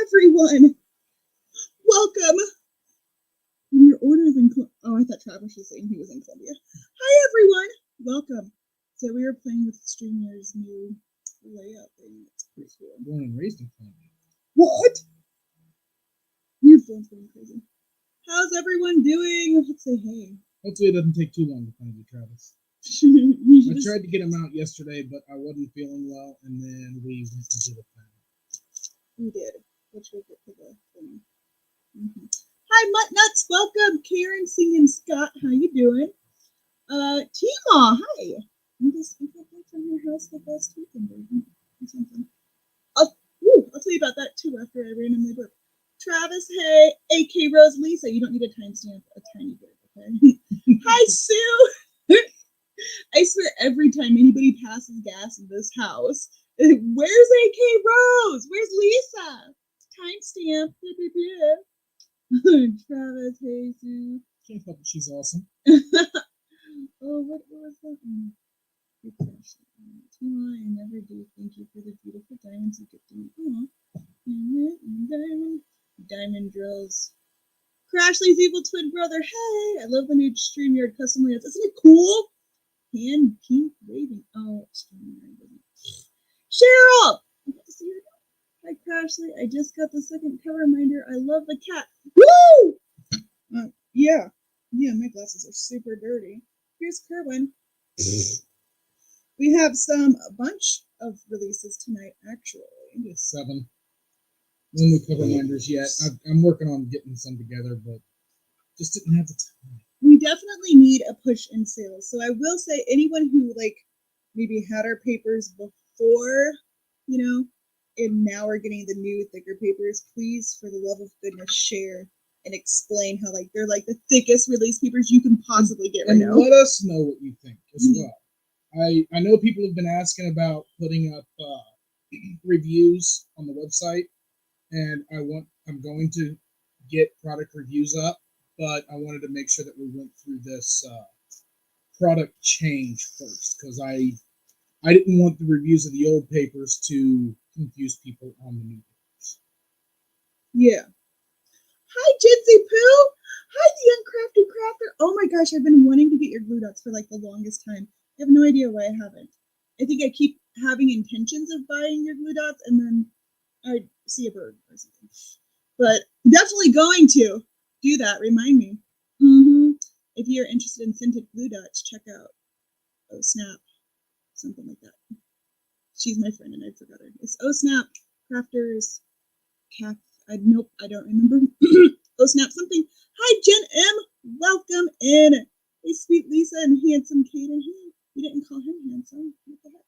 everyone. Welcome. Your order is in I thought Travis was saying he was in Colombia. Hi, everyone. Welcome. So we were playing with StreamYard's new layout thing. It's pretty cool. Born and raised in Colombia. What? Your phone's going crazy. How's everyone doing? Let's say hey. Hopefully it doesn't take too long to find you, Travis. I tried to get him out yesterday, but I wasn't feeling well, and then we went and did a thing. We did. Which we'll get to the thing. Mm-hmm. Hi, Mutt Nuts. Welcome. Karen, Singing Scott. How you doing? Tima. Hi. I guess we got back from your house the last weekend or something. I'll tell you about that too after I randomly burp. Travis, hey. AK Rose Lisa. You don't need a timestamp. A tiny bit, okay? Hi, Sue. I swear every time anybody passes gas in this house, where's AK Rose? Where's Lisa? Timestamp. Travis, hey, Sue. Can't help it, she's awesome. Oh, what was that one? Good question. I never do. Thank you for the beautiful diamonds you gifted me. Diamond drills. Crashley's evil twin brother. Hey, I love the new StreamYard custom layouts. Isn't it cool? Hand pink waving. Oh, StreamYard. Cheryl! I get to see her. Hi, Crashley. I just got the second cover reminder. I love the cat. Woo! Yeah, my glasses are super dirty. Here's Kerwin. We have a bunch of releases tonight, actually. It's 7. No new cover reminders yet. I'm working on getting some together, but just didn't have the time. We definitely need a push in sales. So I will say anyone who maybe had our papers before, and now we're getting the new thicker papers, please, for the love of goodness, share and explain how they're the thickest release papers you can possibly get right now. And let us know what you think as well. I know people have been asking about putting up reviews on the website, and I'm going to get product reviews up, but I wanted to make sure that we went through this product change first, because I didn't want the reviews of the old papers to confuse people on the new papers. Yeah. Hi, Jitsi Poo. Hi, the Uncrafted Crafter. Oh my gosh, I've been wanting to get your glue dots for the longest time. I have no idea why I haven't. I think I keep having intentions of buying your glue dots, and then I see a bird or something. But definitely going to do that. Remind me. If you're interested in scented glue dots, check out Oh Snap, something like that. She's my friend, and I forgot her. It's Oh Snap Crafters. I don't remember. Oh Snap something. Hi, Jen M. Welcome in. Hey, sweet Lisa and handsome Kaden. You didn't call him handsome. What the heck?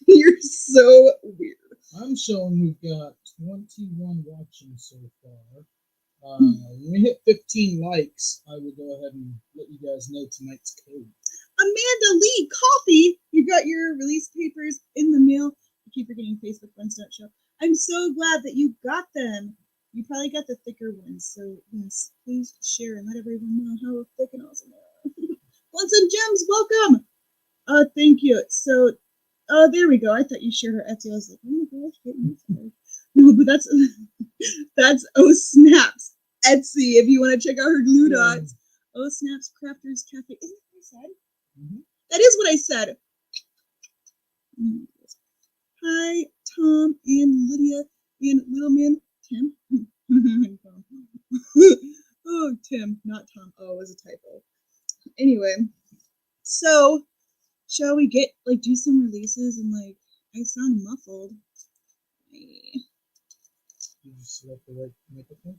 You're so weird. I'm showing we've got 21 watching so far. When we hit 15 likes, I will go ahead and let you guys know tonight's code. Amanda Lee Coffee. You got your release papers in the mail. I keep forgetting Facebook ones don't show. I'm so glad that you got them. You probably got the thicker ones, so yes, please share and let everyone know how thick and awesome they are. Blunts and Gems, welcome. Thank you. So, there we go. I thought you shared her Etsy. I was like, oh my gosh, get me started. No, but that's Oh Snaps Etsy. If you want to check out her glue dots, Oh Snaps Crafters Cafe. Isn't that what I said? Mm-hmm. That is what I said. Hi, Tom and Lydia and little man Tim. Oh, Tim, not Tom. Oh, it was a typo. Anyway, so shall we get do some releases and I sound muffled. Did you select the right microphone?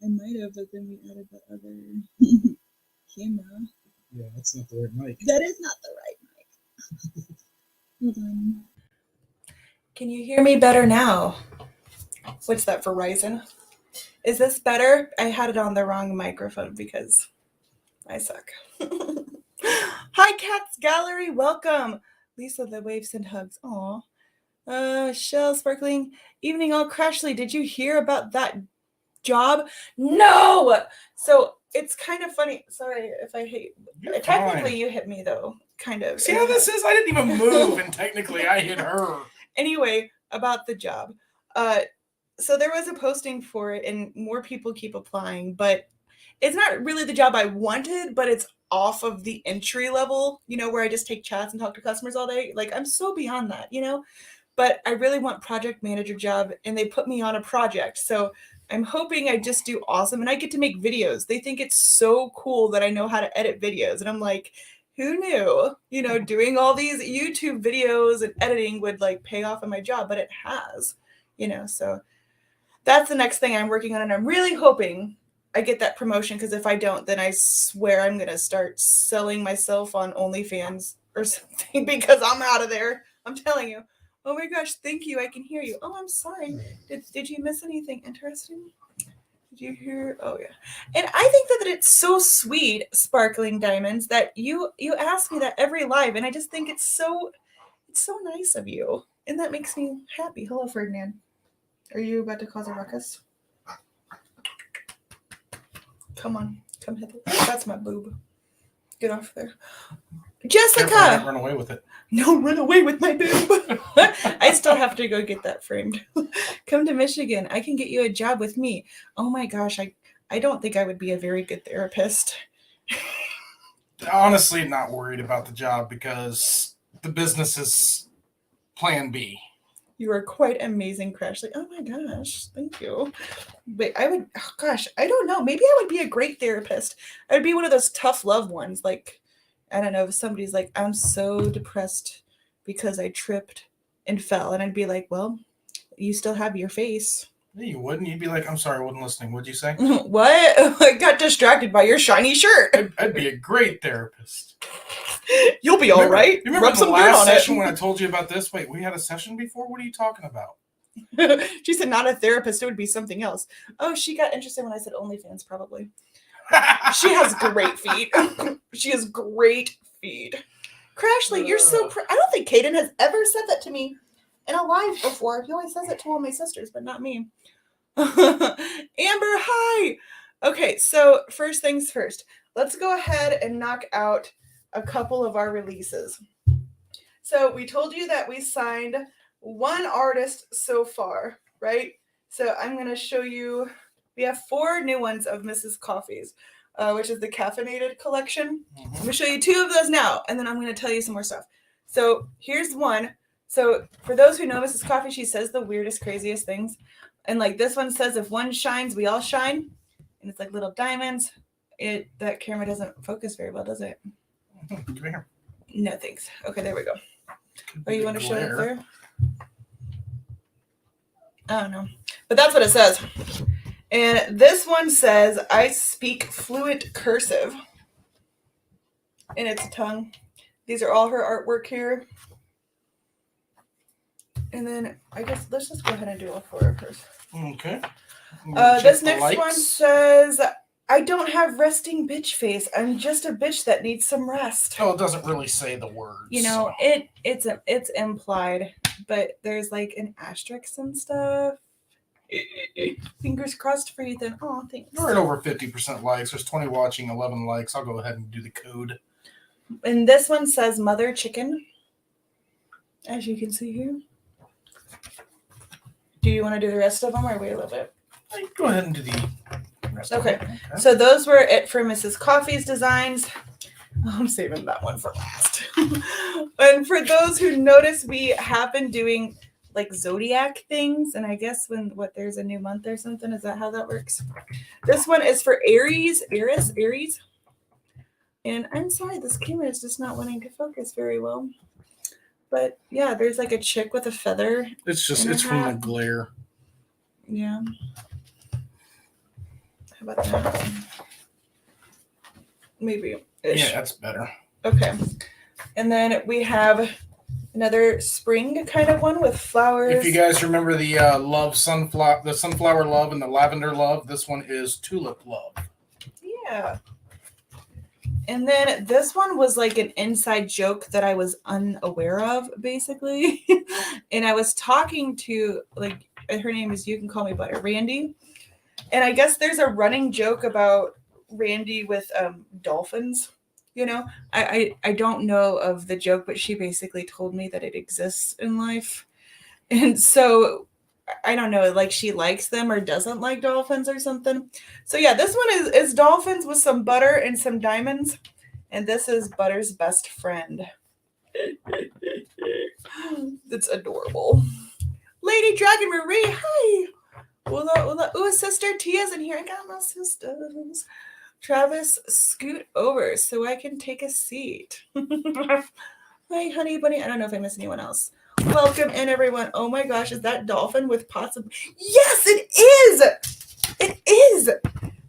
I might have, but then we added the other camera. Yeah, that's not the right mic. That is not the right mic. Hold on. Can you hear me better now? What's that, Verizon? Is this better? I had it on the wrong microphone because I suck. Hi, Cats Gallery. Welcome. Lisa, the waves and hugs. Aw. Shell Sparkling. Evening all Crashley. Did you hear about that job? No! So it's kind of funny. Sorry if I hate. Technically, you hit me, though. kind of. See how this is? I didn't even move, and technically I hit her. Anyway, about the job. So there was a posting for it, and more people keep applying, but it's not really the job I wanted, but it's off of the entry level, where I just take chats and talk to customers all day. Like, I'm so beyond that, but I really want project manager job, and they put me on a project. So I'm hoping I just do awesome, and I get to make videos. They think it's so cool that I know how to edit videos. And I'm like, who knew, doing all these YouTube videos and editing would like pay off in my job, but it has, so that's the next thing I'm working on. And I'm really hoping I get that promotion, because if I don't, then I swear I'm going to start selling myself on OnlyFans or something, because I'm out of there. I'm telling you. Oh my gosh, thank you. I can hear you. Oh, I'm sorry. Did you miss anything interesting? Did you hear? Oh yeah. And I think that it's so sweet, Sparkling Diamonds, that you ask me that every live, and I just think it's so nice of you. And that makes me happy. Hello, Ferdinand. Are you about to cause a ruckus? Come on, come hither. That's my boob. Get off there. Jessica! Careful, don't run away with it. No, run away with my boob. I still have to go get that framed. Come to Michigan. I can get you a job with me. Oh my gosh, I don't think I would be a very good therapist. Honestly, not worried about the job because the business is plan B. You are quite amazing, Crashley. Oh my gosh, thank you. But I don't know. Maybe I would be a great therapist. I'd be one of those tough love ones. Like, I don't know, if somebody's like, I'm so depressed because I tripped and fell. And I'd be like, well, you still have your face. Yeah, you wouldn't. You'd be like, I'm sorry, I wasn't listening. What'd you say? What? I got distracted by your shiny shirt. I'd be a great therapist. You'll be all right. You remember Rub the some dirt last on session it. when I told you about this? Wait, we had a session before? What are you talking about? She said not a therapist. It would be something else. Oh, she got interested when I said OnlyFans, probably. She has great feet. She has great feet. Crashley, you're so... I don't think Caden has ever said that to me in a live before. He always says it to all my sisters, but not me. Amber, hi! Okay, so first things first. Let's go ahead and knock out a couple of our releases. So we told you that we signed one artist so far, right? So I'm going to show you... We have 4 new ones of Mrs. Coffee's, which is the caffeinated collection. I'm going to show you 2 of those now, and then I'm going to tell you some more stuff. So here's one. So for those who know Mrs. Coffee, she says the weirdest, craziest things. And like this one says, if one shines, we all shine. And it's like little diamonds. That camera doesn't focus very well, does it? Come here. No, thanks. Okay, there we go. Oh, you want to show it there? I don't know. But that's what it says. And this one says, I speak fluent cursive. And it's a tongue. These are all her artwork here. And then I guess let's just go ahead and do all 4 of hers. Okay. This next one says, I don't have resting bitch face. I'm just a bitch that needs some rest. Oh, it doesn't really say the words. It's implied, but there's like an asterisk and stuff. Fingers crossed for you then. Oh, thanks. We're at over 50% likes. There's 20 watching, 11 likes. I'll go ahead and do the code. And this one says mother chicken, as you can see here. Do you want to do the rest of them or wait a little bit? Go ahead and do the rest of Okay. them. Okay. So those were it for Mrs. Coffee's designs. I'm saving that one for last. And for those who notice, we have been doing like zodiac things, and I guess there's a new month or something. Is that how that works? This one is for Aries. And I'm sorry, this camera is just not wanting to focus very well. But yeah, there's like a chick with a feather. It's from the glare. Yeah. How about that? Maybe. Yeah, that's better. Okay. And then we have another spring kind of one with flowers. If you guys remember the sunflower love and the lavender love, this one is tulip love. Yeah. And then this one was like an inside joke that I was unaware of, basically. And I was talking to, like, her name is, you can call me Butter, Randy. And I guess there's a running joke about Randy with dolphins. You know, I don't know of the joke, but she basically told me that it exists in life. And so I don't know, like she likes them or doesn't like dolphins or something. So yeah, this one is dolphins with some butter and some diamonds. And this is Butter's best friend. It's adorable. Lady Dragon Marie, hi. Ooh, sister Tia's in here. I got my sisters. Travis, scoot over so I can take a seat. Hi, honey bunny. I don't know if I missed anyone else. Welcome in, everyone. Oh my gosh, is that dolphin with pots of... Yes, it is! It is!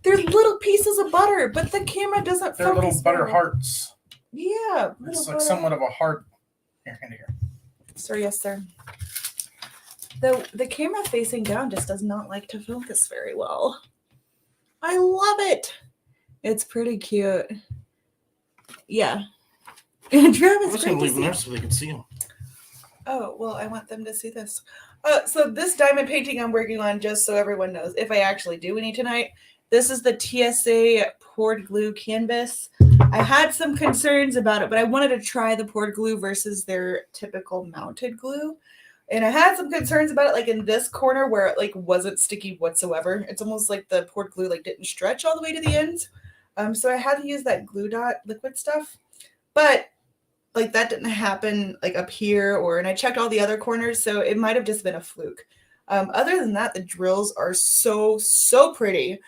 They're little pieces of butter, but the camera doesn't They're focus. little butter hearts. Yeah. It's like somewhat of a heart. Here. Sir, yes, sir. The camera facing down just does not like to focus very well. I love it. It's pretty cute. Yeah. And Travis, I was going to leave them there so they could see them. Oh, well, I want them to see this. So this diamond painting I'm working on, just so everyone knows, if I actually do any tonight, this is the TSA poured glue canvas. I had some concerns about it, but I wanted to try the poured glue versus their typical mounted glue. And I had some concerns about it, like in this corner where it like wasn't sticky whatsoever. It's almost like the poured glue like didn't stretch all the way to the ends. So I had to use that glue dot liquid stuff. But like that didn't happen like up here and I checked all the other corners, so it might have just been a fluke. Other than that, the drills are so pretty,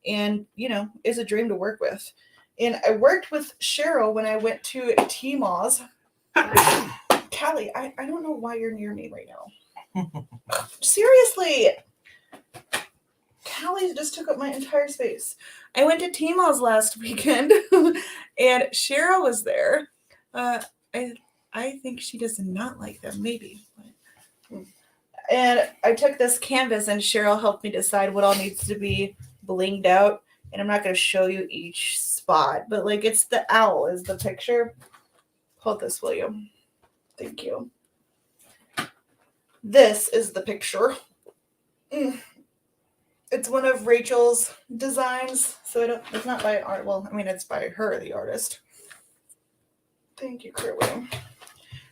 and you know, it's a dream to work with. And I worked with Cheryl when I went to T-Moz. Callie, I don't know why you're near me right now. Seriously. Callie just took up my entire space. I went to T-Moz last weekend and Cheryl was there. I think she does not like them, maybe. And I took this canvas and Cheryl helped me decide what all needs to be blinged out. And I'm not going to show you each spot, but like it's the owl is the picture. Hold this, will you? Thank you. This is the picture. It's one of Rachel's designs, so it's not by art. Well, I mean, it's by her, the artist. Thank you, Kerwin.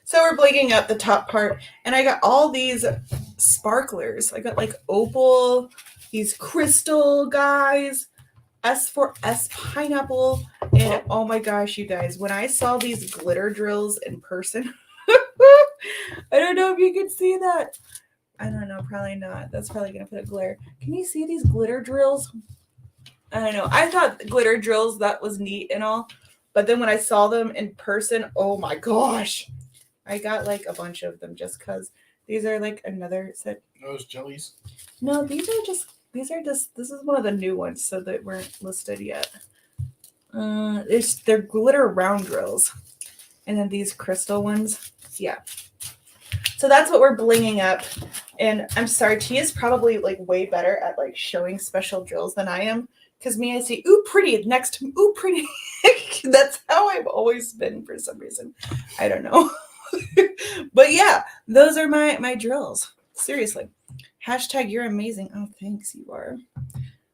So we're blinking up the top part, and I got all these sparklers. I got like opal, these crystal guys, S for S pineapple, and oh my gosh, you guys, when I saw these glitter drills in person, I don't know if you can see that. I don't know, probably not. That's probably gonna put a glare. Can you see these glitter drills? I don't know. I thought glitter drills, that was neat and all. But then when I saw them in person, oh my gosh. I got like a bunch of them just because these are like another set. Those jellies? No, these are just, this is one of the new ones, so that weren't listed yet. They're glitter round drills. And then these crystal ones. Yeah. So that's what we're blinging up. And I'm sorry, T is probably like way better at like showing special drills than I am. Because me, I say, ooh, pretty, next to me, ooh, pretty. That's how I've always been for some reason. I don't know. But yeah, those are my drills. Seriously. Hashtag you're amazing. Oh, thanks, you are.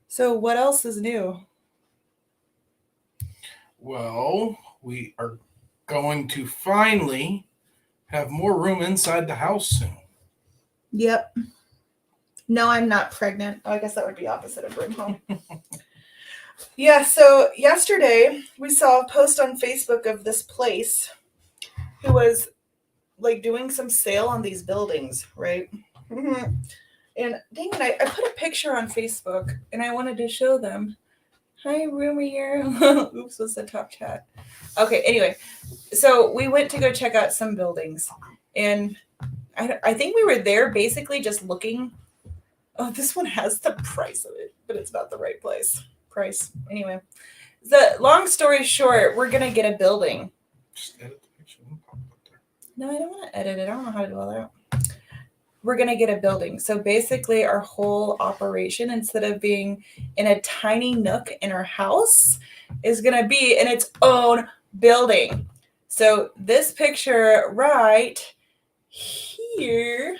So what else is new? Well, we are going to finally have more room inside the house soon. Yep. No, I'm not pregnant. Oh, I guess that would be opposite of room home. Yeah, so yesterday we saw a post on Facebook of this place who was like doing some sale on these buildings, right? Mm-hmm. And dang it, I put a picture on Facebook and I wanted to show them. Hi, rumor here. Oops, what's the top chat? Okay, anyway, so we went to go check out some buildings, and I think we were there basically just looking. Oh, this one has the price of it, but it's not the right price. Anyway, the long story short, we're gonna get a building. Just edit the picture and pop it up there. No, I don't want to edit it. I don't know how to do all that. We're going to get a building. So basically our whole operation, instead of being in a tiny nook in our house, is going to be in its own building. So this picture right here,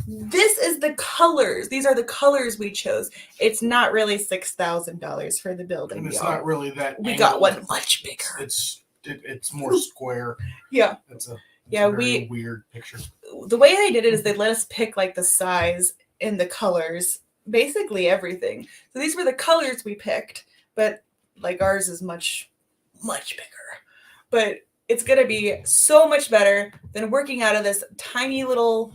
this is the colors. These are the colors we chose. It's not really $6,000 for the building. And it's not really that. We got one much bigger. It's it's more square. Yeah. It's a Yeah, very weird picture. The way they did it is they let us pick like the size and the colors, basically everything. So these were the colors we picked, but like ours is much, much bigger. But it's going to be so much better than working out of this tiny little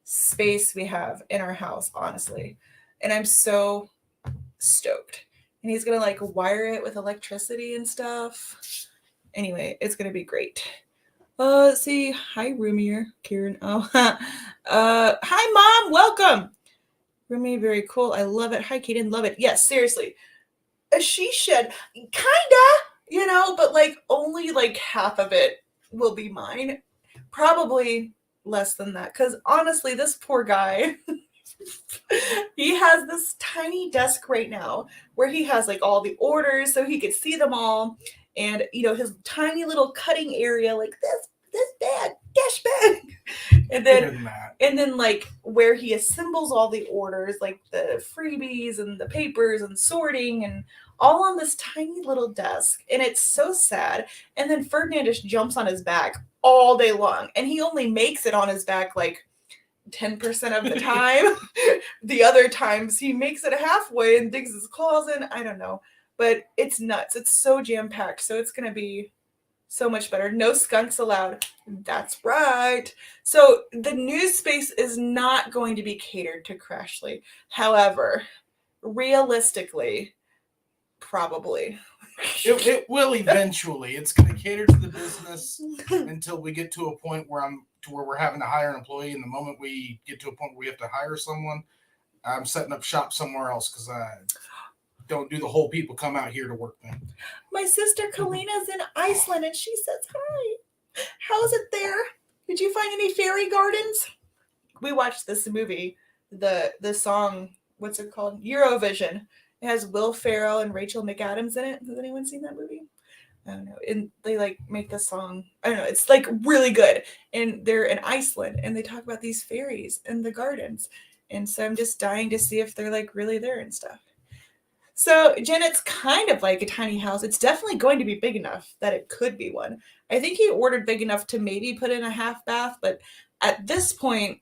space we have in our house, honestly. And I'm so stoked. And he's going to like wire it with electricity and stuff. Anyway, it's going to be great. Let's see. Hi, Roomier. Kieran. Oh, hi, Mom. Welcome. Roomy, very cool. I love it. Hi, Kaden. Love it. Yes, seriously. A she shed. Kinda, but like only like half of it will be mine. Probably less than that. Because honestly, this poor guy, he has this tiny desk right now where he has like all the orders so he could see them all. And, his tiny little cutting area like this bag, dash bag. And then like where he assembles all the orders, like the freebies and the papers and sorting and all on this tiny little desk. And it's so sad. And then Ferdinand just jumps on his back all day long. And he only makes it on his back like 10% of the time. The other times he makes it halfway and digs his claws in. I don't know. But it's nuts. It's so jam-packed. So it's going to be so much better. No skunks allowed. That's right. So the new space is not going to be catered to Crashley. However, realistically, probably. It will eventually. It's going to cater to the business until we get to a point where we're having to hire an employee. And the moment we get to a point where we have to hire someone, I'm setting up shop somewhere else because I don't do the whole people come out here to work thing. My sister Kalina's in Iceland and she says hi. How's it there? Did you find any fairy gardens? We watched this movie, the song, what's it called? Eurovision. It has Will Ferrell and Rachel McAdams in it. Has anyone seen that movie? I don't know. And they like make the song. I don't know. It's like really good. And they're in Iceland and they talk about these fairies and the gardens. And so I'm just dying to see if they're like really there and stuff. So, Jen, it's kind of like a tiny house. It's definitely going to be big enough that it could be one. I think he ordered big enough to maybe put in a half bath, but at this point,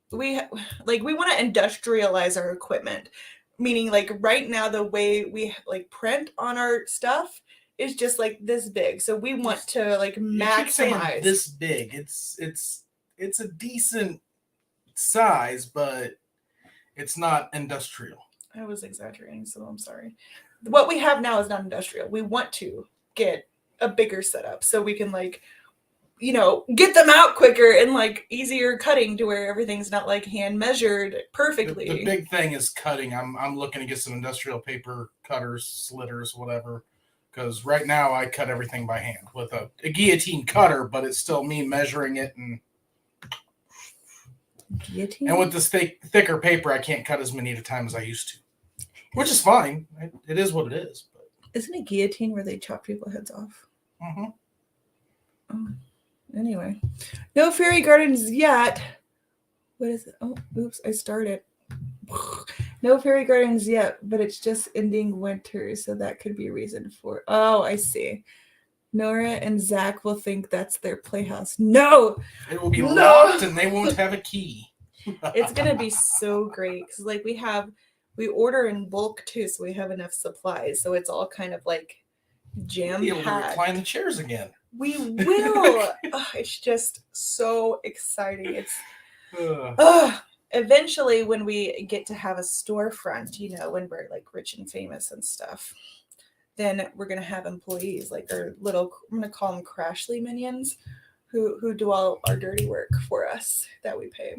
we want to industrialize our equipment. Meaning, like right now, the way we like print on our stuff is just like this big. So we want to like maximize this big. It's a decent size, but it's not industrial. I was exaggerating, so I'm sorry. What we have now is not industrial. We want to get a bigger setup so we can like, get them out quicker and like easier cutting to where everything's not like hand measured perfectly. The big thing is cutting. I'm looking to get some industrial paper cutters, slitters, whatever. Because right now I cut everything by hand with a guillotine cutter, but it's still me measuring it and. Guillotine? And with this thicker paper, I can't cut as many at a time as I used to, which is fine. It is what it is. But. Isn't it guillotine where they chop people's heads off? Mm-hmm. Oh, anyway, no fairy gardens yet. What is it? Oh, oops, I started. No fairy gardens yet, but it's just ending winter, so that could be a reason for. Oh, I see. Nora and Zach will think that's their playhouse. No! It will be locked and they won't have a key. It's going to be so great because like we order in bulk too, so we have enough supplies. So it's all kind of like jam-packed. We'll be able to recline the chairs again. We will. It's just so exciting. It's eventually when we get to have a storefront, when we're like rich and famous and stuff. Then we're going to have employees, like our little, I'm going to call them Crashley minions, who do all our dirty work for us that we pay.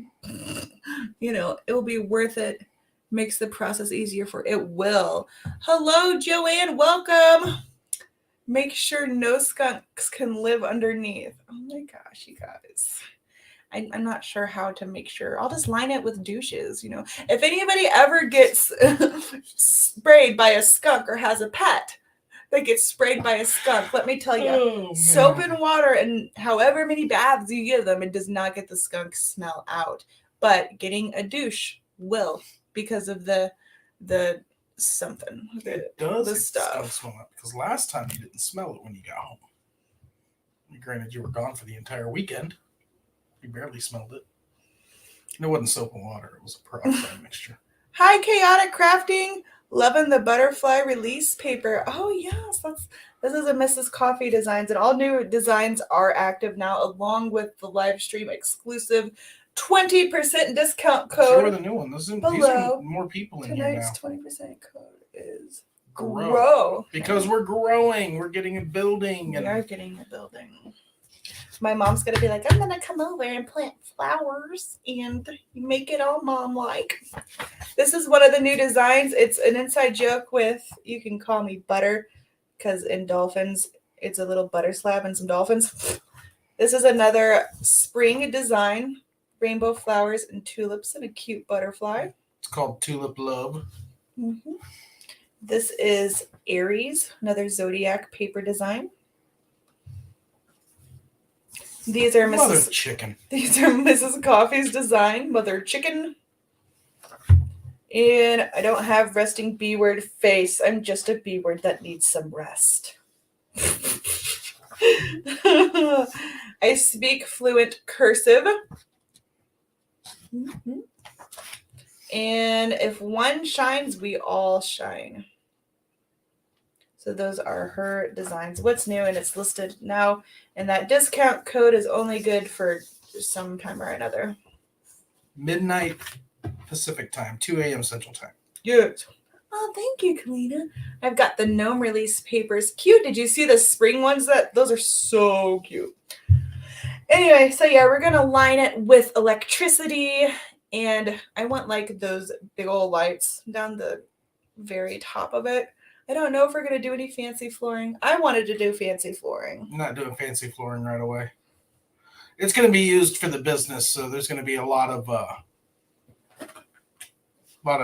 It will be worth it. Makes the process easier it will. Hello, Joanne. Welcome. Make sure no skunks can live underneath. Oh my gosh, you guys. I'm not sure how to make sure. I'll just line it with douches, If anybody ever gets sprayed by a skunk or has a pet that gets sprayed by a skunk, let me tell you, soap and water and however many baths you give them, it does not get the skunk smell out. But getting a douche will, because of the something. It does the get stuff. skunk smell out, because last time you didn't smell it when you got home. Granted, you were gone for the entire weekend. You barely smelled it. And it wasn't soap and water. It was a peroxide mixture. Hi, Chaotic Crafting. Loving the butterfly release paper. Oh, yes. This is a Mrs. Coffee Designs, and all new designs are active now, along with the live stream exclusive 20% discount So are code. the new one. These below. are more people in here now. Tonight's 20% code is Grow. Because we're growing. We're getting a building. We And are getting a building. My mom's going to be like, I'm going to come over and plant flowers and make it all mom-like. This is one of the new designs. It's an inside joke with, you can call me Butter, because in dolphins, it's a little butter slab and some dolphins. This is another spring design. Rainbow flowers and tulips and a cute butterfly. It's called Tulip Love. Mm-hmm. This is Aries, another zodiac paper design. These are Mother Chicken. These are Mrs. Coffee's design, Mother Chicken. And I don't have resting B word face. I'm just a B word that needs some rest. I speak fluent cursive. Mm-hmm. And if one shines, we all shine. So those are her designs. What's new? And it's listed now. And that discount code is only good for some time or another. Midnight Pacific time, 2 a.m. Central time. Yes. Oh, thank you, Kalina. I've got the gnome release papers. Cute. Did you see the spring ones? Those are so cute. Anyway, so yeah, we're going to line it with electricity. And I want like those big old lights down the very top of it. I don't know if we're going to do any fancy flooring. I wanted to do fancy flooring. I'm not doing fancy flooring right away. It's going to be used for the business, so there's going to be a lot of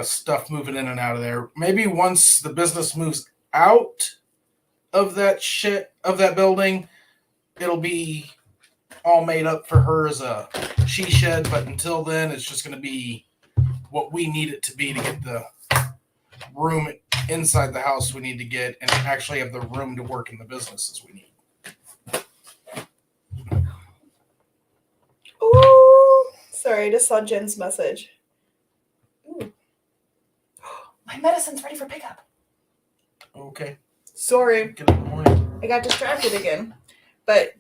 stuff moving in and out of there. Maybe once the business moves out of that building, it'll be all made up for her as a she shed. But until then, it's just going to be what we need it to be to get the room inside the house we need to get and actually have the room to work in the businesses we need. Ooh, sorry, I just saw Jen's message. Ooh. My medicine's ready for pickup. Okay. Sorry. Get in the morning. I got distracted again. But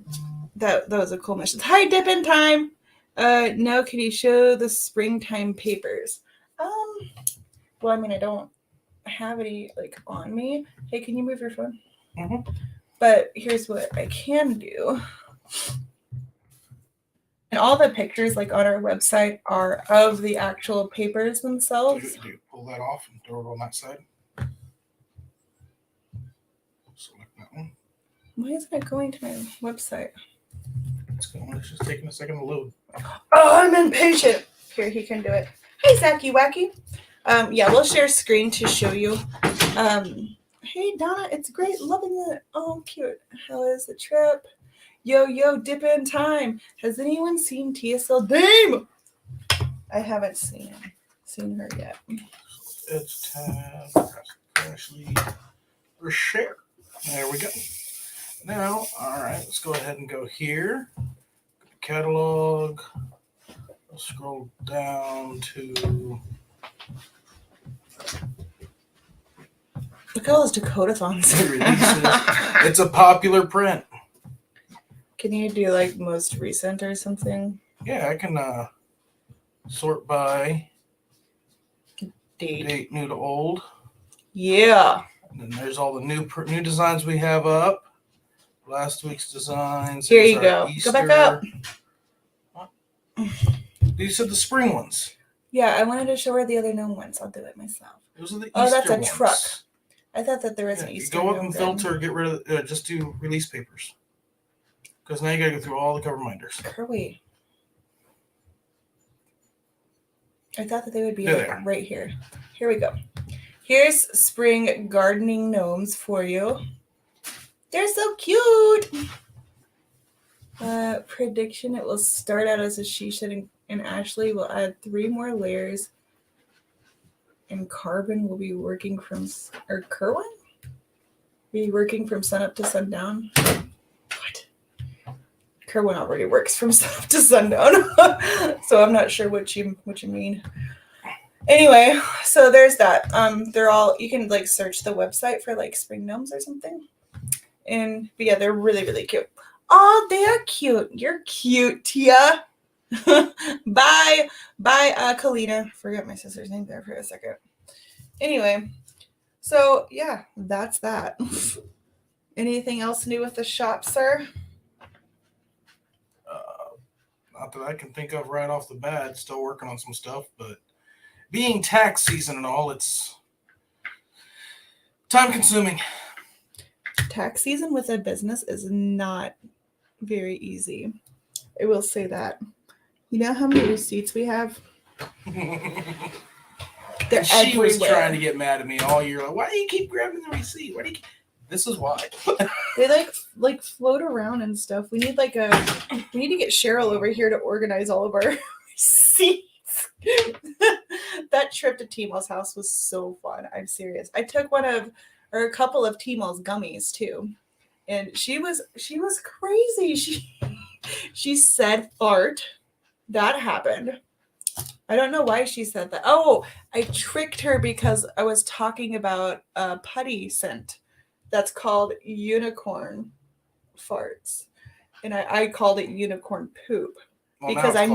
that was a cool message. Hi, dip in time. No, can you show the springtime papers? Well, I mean, I don't have any like on me. Hey, can you move your phone? Mm-hmm. But here's what I can do. And all the pictures like on our website are of the actual papers themselves. Do you pull that off and throw it on that side? Select that one. Why isn't it going to my website? It's just taking a second to load. Oh, I'm impatient. Here, he can do it. Hi, Zacky Wacky. Yeah, we'll share screen to show you. Hey, Donna, it's great. Loving it. Oh, cute. How is the trip? Yo, dip in time. Has anyone seen TSL Dame? I haven't seen her yet. Edge tab, Crashley, or share. There we go. Now, all right, let's go ahead and go here. Catalog. I'll scroll down to. Look at all those Dakotathons. It's a popular print. Can you do like most recent or something? Yeah, I can sort by Date. date, new to old. Yeah. And then there's all the new designs we have up. Last week's designs. Here Here's you our go. Easter. Go back up. These are the spring ones. Yeah, I wanted to show her the other gnome ones. I'll do it myself. Those are the Oh, Easter that's a ones. truck. I thought that there was an You Easter go up gnome and then. filter, get rid of, just do release papers. Because now you gotta go through all the cover binders. Curly. I thought that they would be There like they are. right here. Here we go. Here's spring gardening gnomes for you. They're so cute. Prediction: it will start out as a she shed, and Ashley will add 3 more layers. And Carbon will be working from, or Kerwin? Be working from sun up to sundown. What? her one already works from sun to sundown. So I'm not sure what you mean. Anyway, so there's that. They're all, you can like search the website for like spring gnomes or something. But yeah, they're really, really cute. Oh, they're cute. You're cute, Tia. Bye, Kalina. Forgot my sister's name there for a second. Anyway, so yeah, that's that. Anything else new with the shop, sir? Not that I can think of right off the bat. Still working on some stuff, but being tax season and all, it's time consuming. Tax season with a business is not very easy. I will say that. You know how many receipts we have? They're She everywhere. was trying to get mad at me all year. Like, why do you keep grabbing the receipt? Why do you? This is why. They like float around and stuff. We need to get Cheryl over here to organize all of our receipts. That trip to Timo's house was so fun. I'm serious. I took a couple of Timo's gummies too, and she was crazy. She said fart. That happened. I don't know why she said that. Oh, I tricked her because I was talking about a putty scent that's called unicorn farts, and I called it unicorn poop. Well, because I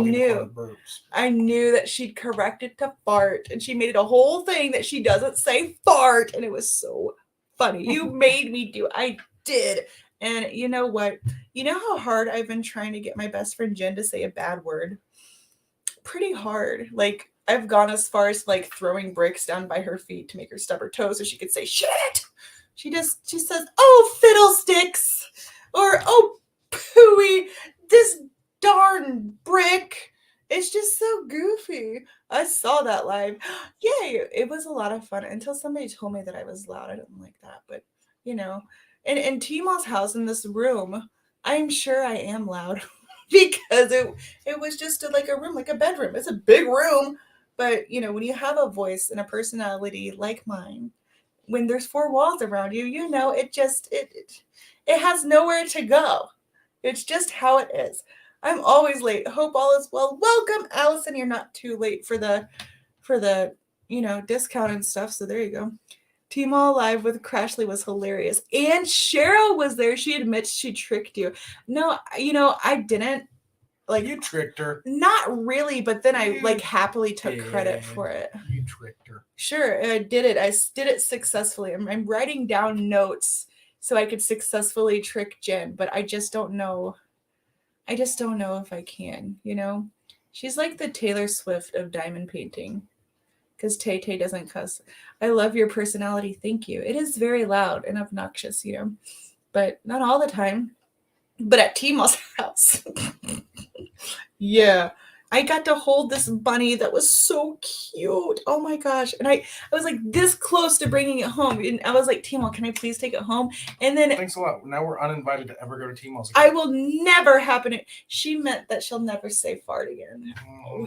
knew that she'd correct it to fart, and she made it a whole thing that she doesn't say fart, and it was so funny. You made me do. I did. And you know what? You know how hard I've been trying to get my best friend Jen to say a bad word? Pretty hard. Like, I've gone as far as like throwing bricks down by her feet to make her stub her toe so she could say shit. She says, "Oh, fiddlesticks," or "Oh, pooey, this darn brick." It's just so goofy. I saw that live. Yay. It was a lot of fun until somebody told me that I was loud. I didn't like that, but you know, in Timo's house in this room, I'm sure I am loud because it was just like a room, like a bedroom. It's a big room, but you know, when you have a voice and a personality like mine, when there's four walls around you, you know, it has nowhere to go. It's just how it is. I'm always late. Hope all is well. Welcome, Allison. You're not too late for the discount and stuff. So there you go. Team All Live with Crashley was hilarious. And Cheryl was there. She admits she tricked you. No, I didn't. Like, you tricked her. Not really, but then I happily took credit for it. You tricked her. Sure, I did it. I did it successfully. I'm writing down notes so I could successfully trick Jen, but I just don't know. I just don't know if I can, She's like the Taylor Swift of diamond painting. Because Tay doesn't cuss. I love your personality. Thank you. It is very loud and obnoxious, but not all the time. But at Timo's house, yeah, I got to hold this bunny that was so cute. Oh my gosh. And I was like this close to bringing it home. And I was like, Timo, can I please take it home? And then thanks a lot. Now we're uninvited to ever go to Timo's again. I will never happen. She meant that she'll never say fart again.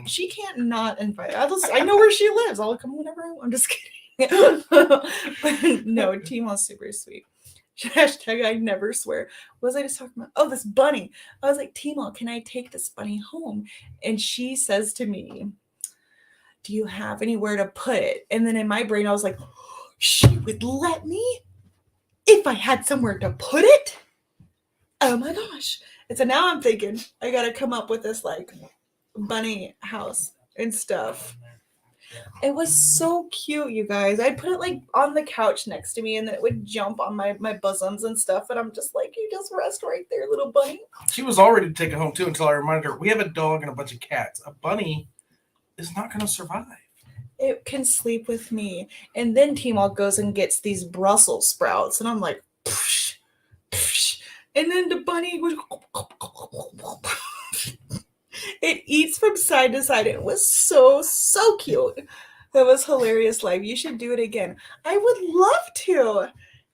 She can't not invite. I know where she lives. I'll come whenever I want. I'm just kidding. But no, Timo's super sweet. Hashtag I never swear. What was I just talking about? Oh, this bunny. I was like, Timo, can I take this bunny home? And she says to me, do you have anywhere to put it? And then in my brain, I was like, she would let me if I had somewhere to put it? Oh my gosh. And so now I'm thinking I got to come up with this like bunny house and stuff. It was so cute, you guys. I'd put it like on the couch next to me and then it would jump on my bosoms and stuff. And I'm just like, you just rest right there, little bunny. She was all ready to take it home too until I reminded her, we have a dog and a bunch of cats. A bunny is not going to survive. It can sleep with me. And then Timo goes and gets these Brussels sprouts. And I'm like, psh, psh. And then the bunny goes, it eats from side to side. It was so, so cute. That was hilarious live. You should do it again. I would love to.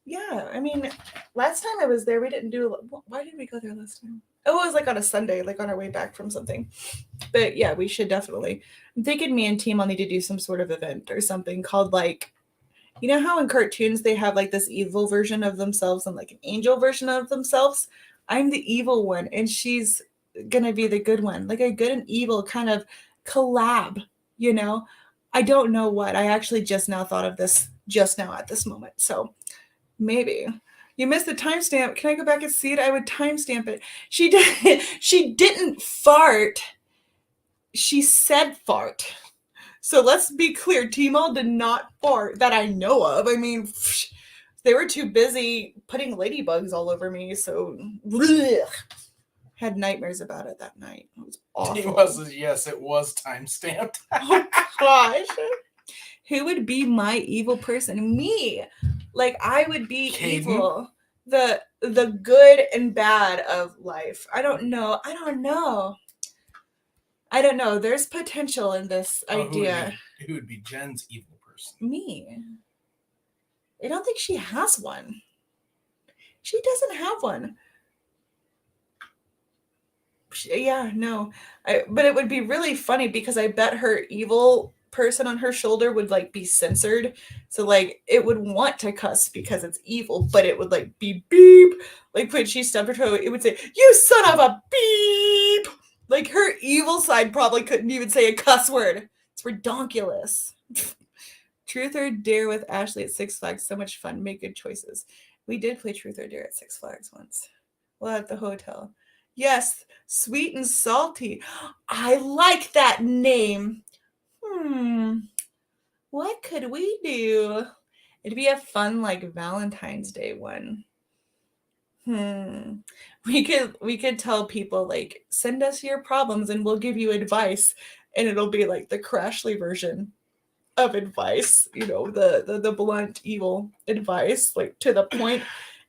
Yeah, I mean, last time I was there, we didn't do. Why did we go there last time? Oh, it was like on a Sunday, like on our way back from something. But yeah, we should definitely. I'm thinking me and Timo need to do some sort of event or something called like, you know how in cartoons they have like this evil version of themselves and like an angel version of themselves? I'm the evil one and she's gonna be the good one, like a good and evil kind of collab, you know? I don't know what. I actually just now thought of this just now at this moment. So maybe. You missed the timestamp. Can I go back and see it? I would timestamp it. She did she didn't fart. She said fart. So let's be clear, T-Mall did not fart that I know of. I mean, they were too busy putting ladybugs all over me, so blech. Had nightmares about it that night. It was awful. Yes, it was time stamped. Oh gosh. Who would be my evil person? Me. Like I would be Caden? evil. The good and bad of life. I don't know. There's potential in this idea. Who would be Jen's evil person? Me. I don't think she has one. She doesn't have one. Yeah, no. But it would be really funny because I bet her evil person on her shoulder would like be censored. So like it would want to cuss because it's evil, but it would like be beep. Like when she stubbed her toe, it would say, "You son of a beep." Like her evil side probably couldn't even say a cuss word. It's redonkulous. Truth or Dare with Ashley at Six Flags. So much fun. Make good choices. We did play Truth or Dare at Six Flags once. Well, at the hotel. Yes, sweet and salty. I like that name. What could we do? It'd be a fun like Valentine's Day one. We could tell people like send us your problems and we'll give you advice, and it'll be like the Crashley version of advice, you know, the blunt evil advice, like to the point.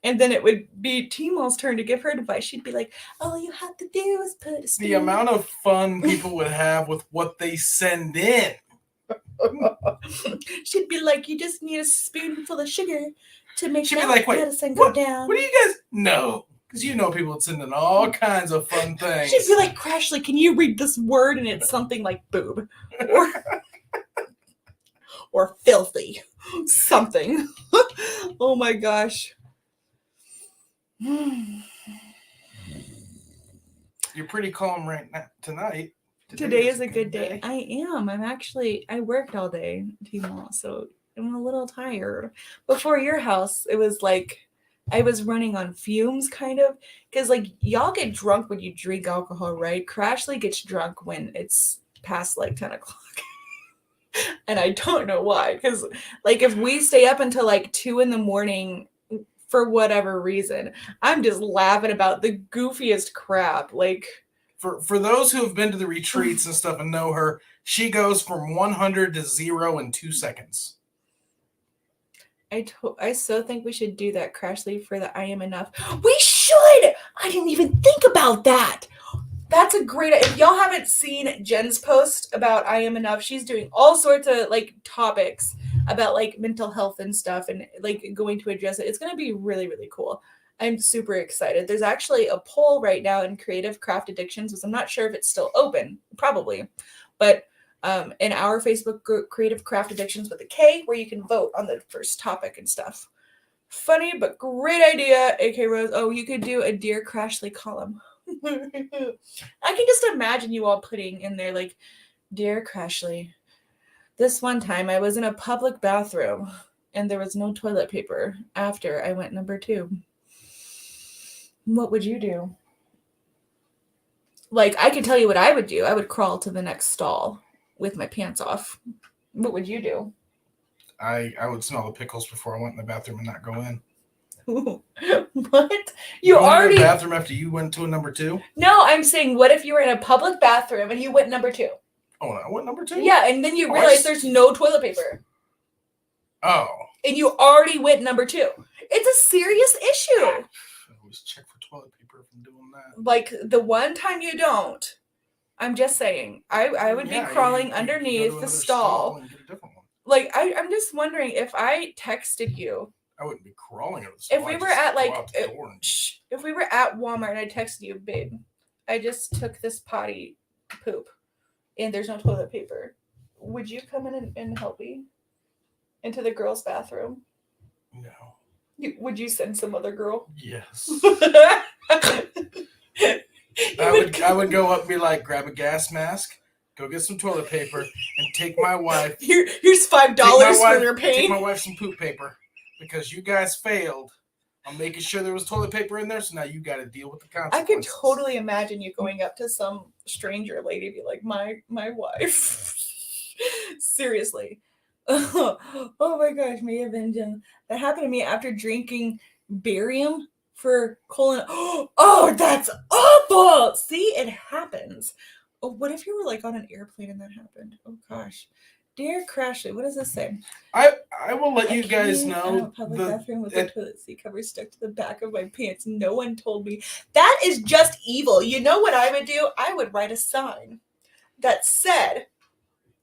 And then it would be T-Mall's turn to give her advice. She'd be like, "All you have to do is put a spoon." The amount of fun people would have with what they send in. She'd be like, "You just need a spoonful of sugar to make She'd be that like, "Wait, medicine go down." What do you guys know? Because you know people would send in all kinds of fun things. She'd be like, "Crashley, can you read this word?" And it's something like boob. Or filthy. Something. Oh my gosh. You're pretty calm right now tonight. Today is a good day. I am. I worked all day, T-Mall, so I'm a little tired. Before your house, it was like I was running on fumes, kind of, because like y'all get drunk when you drink alcohol, right? Crashley gets drunk when it's past like 10 o'clock. And I don't know why, because like if we stay up until like 2 a.m. for whatever reason, I'm just laughing about the goofiest crap. Like for those who have been to the retreats and stuff and know her, she goes from 100 to 0 in 2 seconds. I so think we should do that, Crashley, for the I Am Enough. We should! I didn't even think about that. That's a great... If y'all haven't seen Jen's post about I Am Enough, she's doing all sorts of like topics about like mental health and stuff and like going to address it. It's going to be really, really cool. I'm super excited. There's actually a poll right now in Creative Craft Addictions, which I'm not sure if it's still open, probably. But in our Facebook group, Creative Craft Addictions with a K, where you can vote on the first topic and stuff. Funny, but great idea, AK Rose. Oh, you could do a Dear Crashley column. I can just imagine you all putting in there like, "Dear Crashley, this one time I was in a public bathroom and there was no toilet paper after I went number 2. What would you do?" Like, I could tell you what I would do. I would crawl to the next stall with my pants off. What would you do? I would smell the pickles before I went in the bathroom and not go in. What? You already... in the bathroom after you went to a number 2? No, I'm saying, what if you were in a public bathroom and you went number 2? Oh, I went number 2? Yeah, and then you realize there's no toilet paper. Oh. And you already went number 2. It's a serious issue. I always check for toilet paper if I'm doing that. Like, the one time you don't, I'm just saying, I would be crawling underneath the stall. And get a different one. Like, I'm just wondering if I texted you. I wouldn't be crawling over the stall. If we were at like, if we were at Walmart and I texted you, "Babe, I just took this potty poop and there's no toilet paper. Would you come in and help me into the girls' bathroom?" No. Would you send some other girl? Yes. I would go up and be like, grab a gas mask, go get some toilet paper, and take my wife. Here's $5 for your pain. Take my wife some poop paper because you guys failed. I'm making sure there was toilet paper in there, so now you got to deal with the I consequences. could totally imagine you going up to some stranger lady and be like, my wife. Seriously. Oh my gosh, may have been that happened to me after drinking barium for colon. Oh, that's awful. See, it happens. Oh, what if you were like on an airplane and that happened? Oh gosh. Dear Crashley, what does this say? I will let you I guys came out know. of a public bathroom with a toilet seat cover stuck to the back of my pants. No one told me. That is just evil. You know what I would do? I would write a sign that said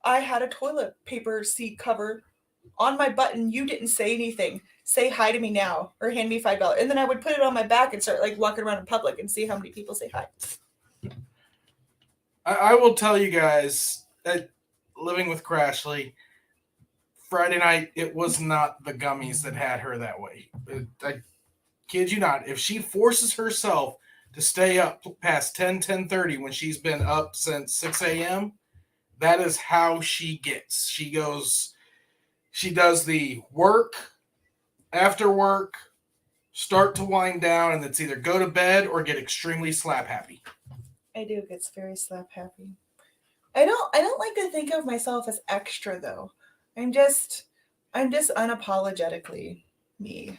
I had a toilet paper seat cover on my button. You didn't say anything. Say hi to me now or hand me $5. And then I would put it on my back and start like walking around in public and see how many people say hi. I will tell you guys that living with Crashley, Friday night, it was not the gummies that had her that way. I kid you not. If she forces herself to stay up past 10:30 when she's been up since 6 a.m., that is how she gets. She does the work, after work, start to wind down, and it's either go to bed or get extremely slap happy. I do get very slap happy. I don't like to think of myself as extra though. I'm just unapologetically me.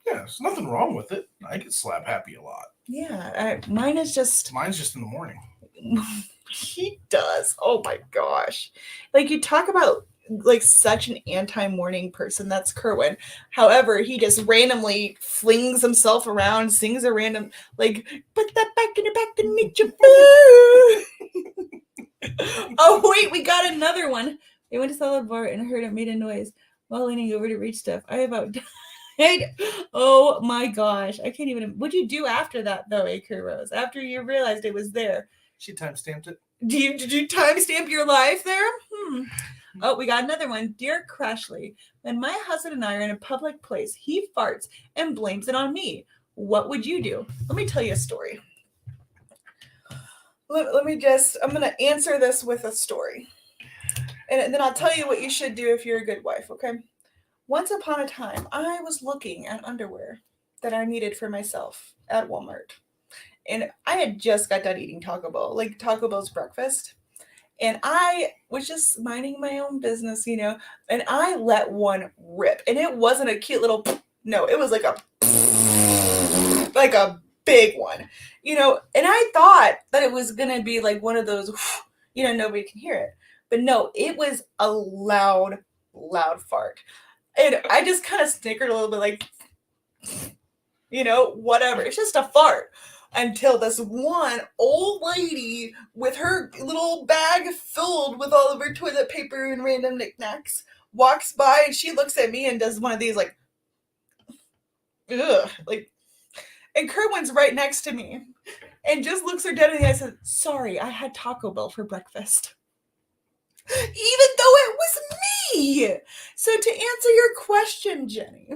Yeah, there's nothing wrong with it. I get slap happy a lot. Yeah, mine's just in the morning. He does. Oh my gosh. Like you talk about like such an anti-morning person, that's Kerwin. However, he just randomly flings himself around, sings a random like put that back in your back and eat your food. Oh wait, we got another one. They went to salad bar and heard it made a noise while leaning over to reach stuff. I about died. Oh my gosh. I can't even. What'd you do after that though, Acre Rose? After you realized it was there? She timestamped it. Did you timestamp your life there? Oh, we got another one. Dear Crashley, when my husband and I are in a public place, he farts and blames it on me. What would you do? Let me tell you a story. Let me just, I'm going to answer this with a story. And then I'll tell you what you should do if you're a good wife, okay? Once upon a time, I was looking at underwear that I needed for myself at Walmart. And I had just got done eating Taco Bell, like Taco Bell's breakfast. And I was just minding my own business, you know, and I let one rip. And it wasn't a cute little, no, it was like a big one, you know. And I thought that it was going to be like one of those, you know, nobody can hear it. But no, it was a loud fart. And I just kind of snickered a little bit like, you know, whatever. It's just a fart. Until this one old lady with her little bag filled with all of her toilet paper and random knickknacks walks by and she looks at me and does one of these like, ugh, like, and Kerwin's right next to me and just looks her dead in the eye and says, sorry, I had Taco Bell for breakfast. Even though it was me. So to answer your question, Jenny,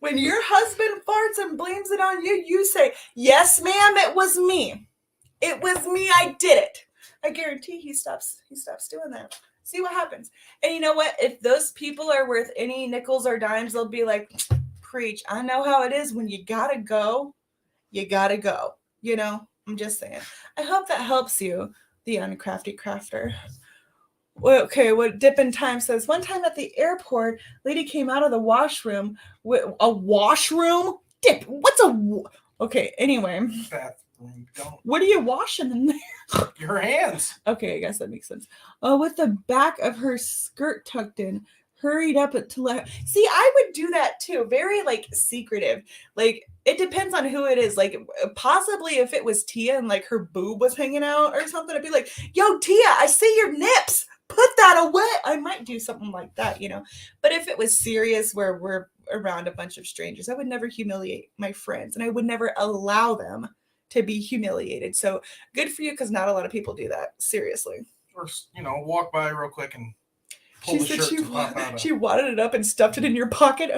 when your husband farts and blames it on you, you say, yes, ma'am, it was me. It was me. I did it. I guarantee he stops doing that. See what happens. And you know what? If those people are worth any nickels or dimes, they'll be like, preach. I know how it is when you gotta go. You gotta go. You know, I'm just saying. I hope that helps you, the uncrafty crafter. Well, okay, what Dip in Time says, one time at the airport, lady came out of the washroom with a washroom? Dip, what's okay, anyway. Bathroom, don't. What are you washing in there? Your hands. Okay, I guess that makes sense. With the back of her skirt tucked in, hurried up to let her. See, I would do that too. Very like secretive. Like it depends on who it is. Like possibly if it was Tia and like her boob was hanging out or something, I'd be like, yo, Tia, I see your nips. Put that away. I might do something like that, you know. But if it was serious where we're around a bunch of strangers, I would never humiliate my friends and I would never allow them to be humiliated. So good for you, because not a lot of people do that. Seriously. Or, you know, walk by real quick and pull the shirt to pop out of. She wadded it up and stuffed it in your pocket.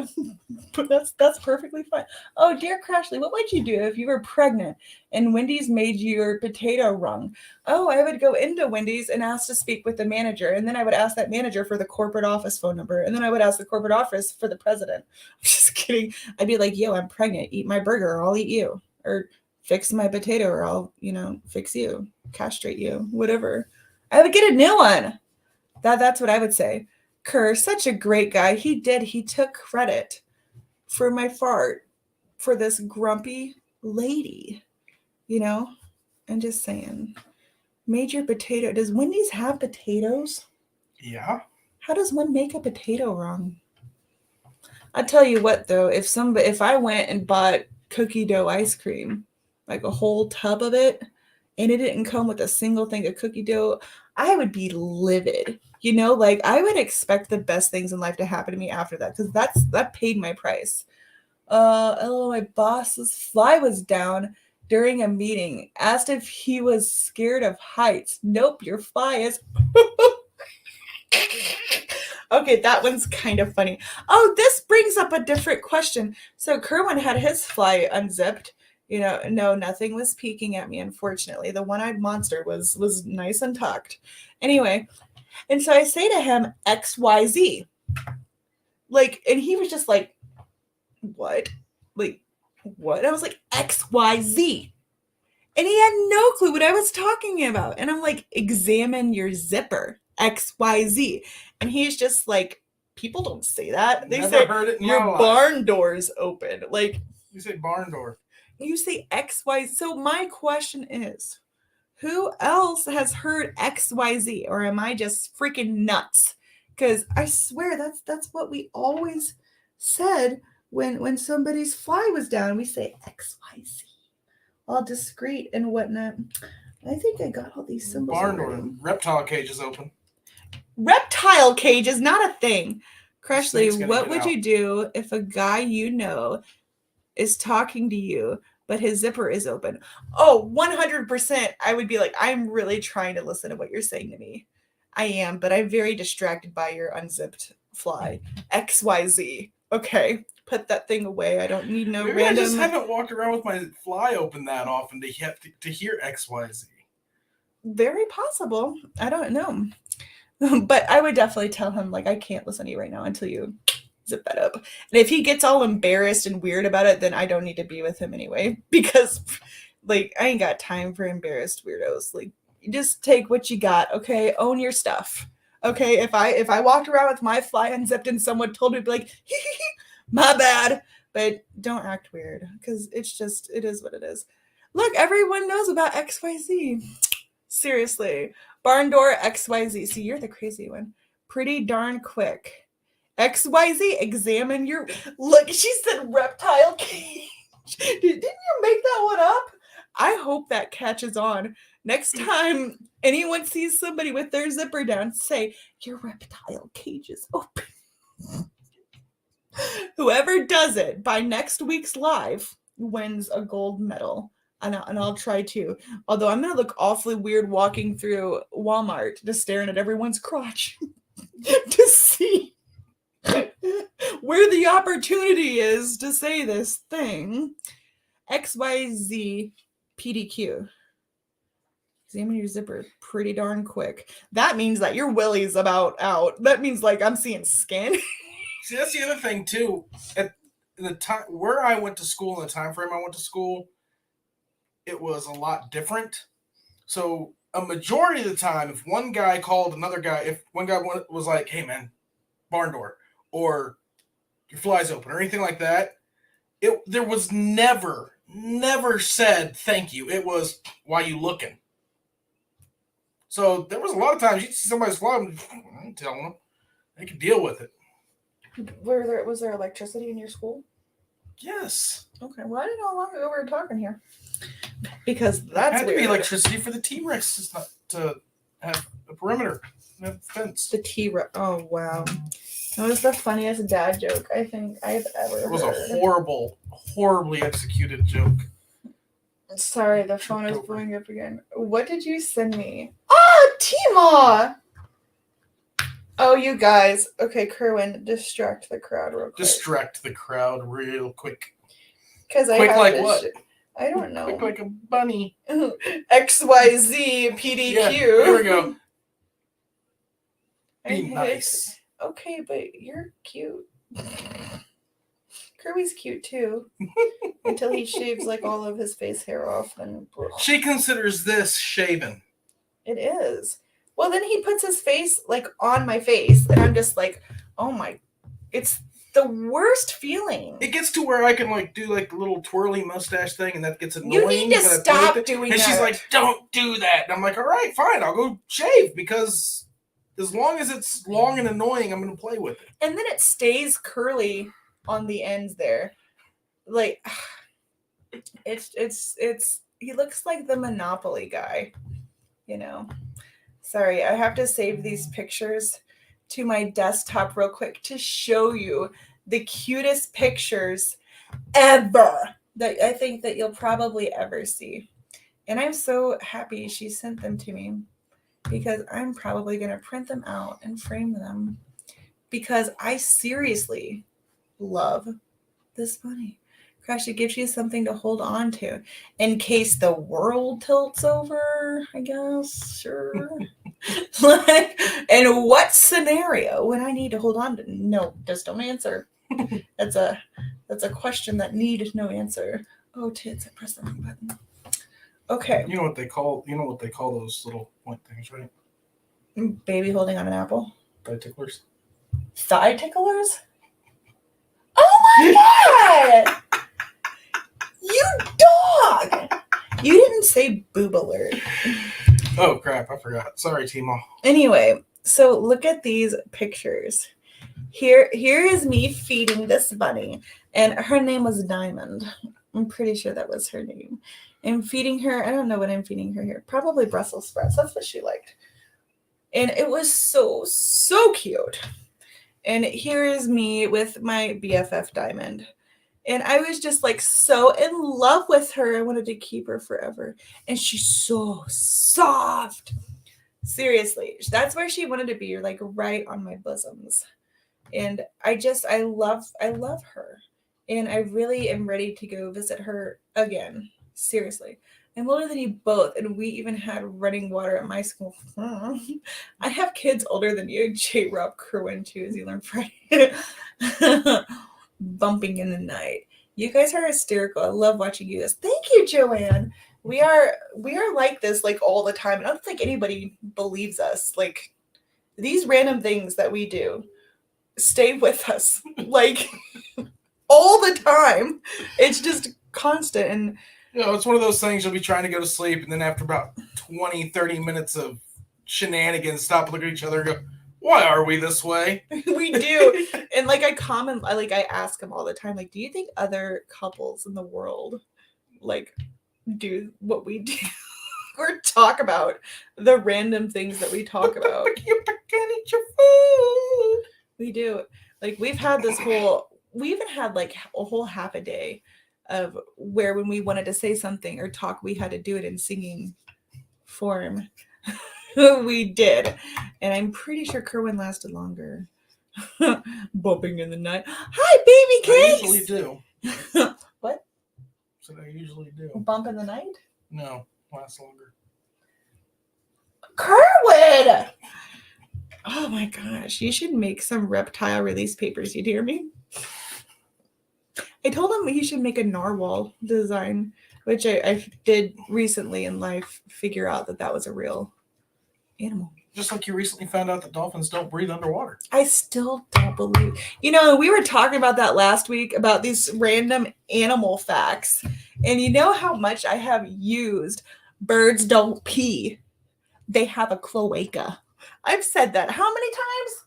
But that's perfectly fine. Oh, dear Crashley, what would you do if you were pregnant and Wendy's made your potato wrong? Oh, I would go into Wendy's and ask to speak with the manager. And then I would ask that manager for the corporate office phone number. And then I would ask the corporate office for the president. I'm just kidding. I'd be like, yo, I'm pregnant. Eat my burger or I'll eat you. Or fix my potato or I'll, fix you. Castrate you. Whatever. I would get a new one. That's what I would say. Kerr, such a great guy. He took credit for my fart for this grumpy lady. I'm just saying. Made your potato. Does Wendy's have potatoes? Yeah. How does one make a potato wrong? I tell you what though, if I went and bought cookie dough ice cream, like a whole tub of it, and it didn't come with a single thing of cookie dough, I would be livid. I would expect the best things in life to happen to me after that, because that paid my price. My boss's fly was down during a meeting. Asked if he was scared of heights. Nope, your fly is. Okay, that one's kind of funny. Oh, this brings up a different question. So Kerwin had his fly unzipped. No, nothing was peeking at me, unfortunately. The one-eyed monster was nice and tucked. Anyway, and so I say to him, XYZ. And he was just like, what? What? I was like, XYZ. And he had no clue what I was talking about. And I'm like, examine your zipper, XYZ. And he's just like, people don't say that. They say heard it in your my life. barn door's open. You say barn door. You say XYZ. So my question is, who else has heard XYZ? Or am I just freaking nuts? Because I swear that's what we always said when somebody's fly was down. We say XYZ. All discreet and whatnot. I think I got all these symbols. Barn door. Reptile cage is open. Reptile cage is not a thing. Snake's Crashley, gonna what get would out. you do if a guy is talking to you, but his zipper is open? Oh, 100%. I would be like, I'm really trying to listen to what you're saying to me. I am, but I'm very distracted by your unzipped fly. XYZ. Okay, put that thing away. I don't need no Maybe random. I just haven't walked around with my fly open that often to hear XYZ. Very possible. I don't know. But I would definitely tell him, I can't listen to you right now until you zip that up. And if he gets all embarrassed and weird about it, then I don't need to be with him anyway. Because, I ain't got time for embarrassed weirdos. You just take what you got, okay? Own your stuff. Okay? If I walked around with my fly unzipped and someone told me, I'd be like, my bad. But don't act weird, because it is what it is. Look, everyone knows about XYZ. Seriously. Barn door XYZ. See, you're the crazy one. Pretty darn quick. XYZ, examine your... Look, she said reptile cage. Didn't you make that one up? I hope that catches on. Next time anyone sees somebody with their zipper down, say, your reptile cage is open. Whoever does it by next week's live wins a gold medal. And I'll try to. Although I'm going to look awfully weird walking through Walmart, just staring at everyone's crotch to see where the opportunity is to say this thing. XYZ PDQ. Examine your zipper pretty darn quick. That means that your willy's about out. That means I'm seeing skin. See, that's the other thing too. At the time where I went to school, in the time frame I went to school, it was a lot different. So a majority of the time, if one guy called another guy, if one guy was like, hey man, barn door, or your fly's open, or anything like that, there was never said thank you. It was, why you looking? So there was a lot of times you'd see somebody's fly, I'm telling them, they could deal with it. Was there electricity in your school? Yes. Okay, well, I didn't know how long ago we were talking here. Because that's had weird. to be electricity for the T-Rex to have a perimeter, have a fence. The T-Rex. Oh, wow. That was the funniest dad joke I think I've ever heard. It was a horribly executed joke. Sorry, the phone is blowing up again. What did you send me? Ah, Tima! Oh, you guys. Okay, Kerwin, distract the crowd real quick. Distract the crowd real quick. Because I Quick have like to what? I don't know. Quick like a bunny. XYZ PDQ. Yeah, there we go. I Be hate- nice. Okay, but you're cute. Kirby's cute too. Until he shaves like all of his face hair off, then She considers this shaven. it is. Well, then he puts his face like on my face, and I'm just like, oh my, it's the worst feeling. It gets to where I can like do like a little twirly mustache thing, and that gets annoying. You need to when I stop do it. doing And that. she's like, "Don't do that." And I'm like, "All right, fine, I'll go shave because as long as it's long and annoying, I'm gonna play with it." And then it stays curly on the ends there, like it's. He looks like the Monopoly guy, you know. Sorry, I have to save these pictures to my desktop real quick to show you the cutest pictures ever that I think that you'll probably ever see. And I'm so happy she sent them to me because I'm probably going to print them out and frame them because I seriously love this bunny. Crash, it gives you something to hold on to in case the world tilts over, I guess. Sure. Like, in what scenario would I need to hold on to? No, just don't answer. That's a question that needed no answer. Oh, tits! I pressed the wrong button. Okay. You know what they call those little point things, right? Baby holding on an apple. Thigh ticklers. Thigh ticklers. Oh my god! You dog! You didn't say boob alert. Oh crap! I forgot. Sorry, Timo. Anyway, so look at these pictures. Here is me feeding this bunny, and her name was Diamond. I'm pretty sure that was her name. And feeding her, I don't know what I'm feeding her here. Probably Brussels sprouts. That's what she liked. And it was so cute. And here is me with my BFF Diamond. And I was just like so in love with her. I wanted to keep her forever. And she's so soft. Seriously, that's where she wanted to be, like right on my bosoms. And I love her. And I really am ready to go visit her again. Seriously. I'm older than you both, and we even had running water at my school. I have kids older than you, J. Rob Kerwin, too, as you learned Friday. Bumping in the night. You guys are hysterical. I love watching you guys. Thank you, Joanne. We are like this like all the time. I don't think anybody believes us. Like these random things that we do stay with us like all the time. It's just constant. And it's one of those things you'll be trying to go to sleep, and then after about 20, 30 minutes of shenanigans, stop, look at each other, and go, "Why are we this way?" We do. And like I ask them all the time, like, do you think other couples in the world like do what we do? Or talk about the random things that we talk about. You can eat your food. We do. Like we even had like a whole half a day of where when we wanted to say something or talk, we had to do it in singing form. We did. And I'm pretty sure Kerwin lasted longer. Bumping in the night. Hi, baby cakes! I usually do. What? So I usually do. Bump in the night? No, lasts longer. Kerwin! Oh my gosh, you should make some reptile release papers. You hear me? I told him he should make a narwhal design, which I did recently in life figure out that was a real animal. Just like you recently found out that dolphins don't breathe underwater. I still don't believe. You know, we were talking about that last week about these random animal facts. And you know how much I have used birds don't pee. They have a cloaca. I've said that how many times?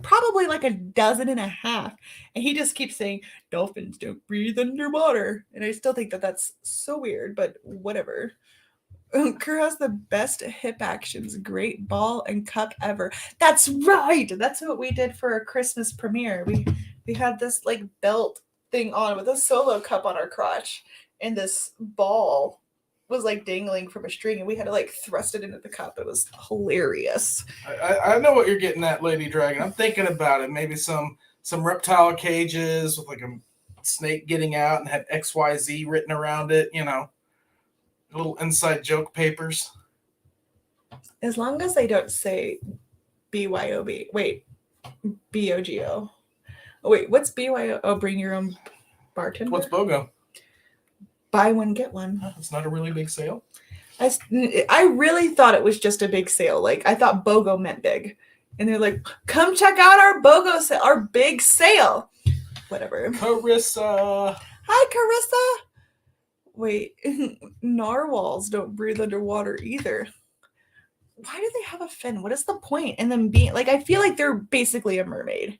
Probably like 12 and a half. And he just keeps saying, dolphins don't breathe underwater. And I still think that that's so weird, but whatever. Kerr has the best hip actions, great ball and cup ever. That's right. That's what we did for our Christmas premiere. We had this like belt thing on with a solo cup on our crotch and this ball was like dangling from a string, and we had to like thrust it into the cup. It was hilarious. I know what you're getting at, Lady Dragon. I'm thinking about it. Maybe some reptile cages with like a snake getting out and had XYZ written around it. Little inside joke papers. As long as they don't say BYOB. Wait, BOGO. Oh, wait, what's BYO? Oh, bring your own bartender. What's BOGO? Buy one, get one. It's not a really big sale. I really thought it was just a big sale. Like, I thought BOGO meant big. And they're like, come check out our BOGO sale, our big sale. Whatever. Carissa. Hi, Carissa. Wait, narwhals don't breathe underwater either. Why do they have a fin? What is the point in them being like? I feel like they're basically a mermaid.